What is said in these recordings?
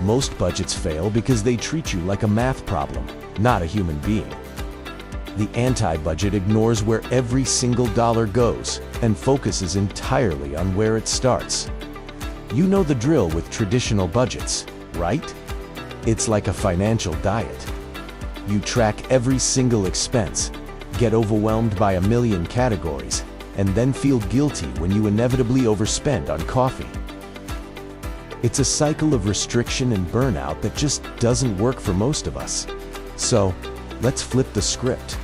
Most budgets fail because they treat you like a math problem, not a human being. The anti-budget ignores where every single dollar goes and focuses entirely on where it starts. You know the drill with traditional budgets, right? It's like a financial diet. You track every single expense, get overwhelmed by a million categories, and then feel guilty when you inevitably overspend on coffee. It's a cycle of restriction and burnout that just doesn't work for most of us. So, let's flip the script.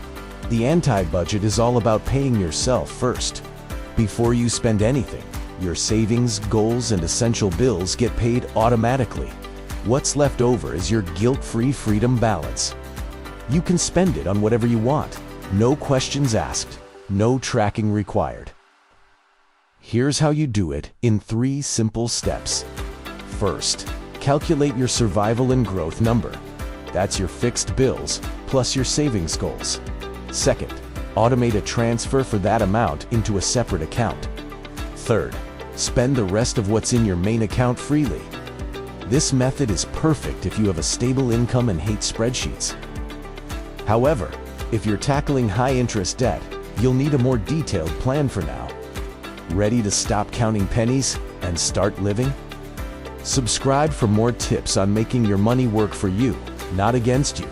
The anti-budget is all about paying yourself first. Before you spend anything, your savings, goals, and essential bills get paid automatically. What's left over is your guilt-free freedom balance. You can spend it on whatever you want. No questions asked, no tracking required. Here's how you do it in 3 simple steps. First, calculate your survival and growth number. That's your fixed bills plus your savings goals. Second, automate a transfer for that amount into a separate account. Third, spend the rest of what's in your main account freely. This method is perfect if you have a stable income and hate spreadsheets. However, if you're tackling high-interest debt, you'll need a more detailed plan for now. Ready to stop counting pennies and start living? Subscribe for more tips on making your money work for you, not against you.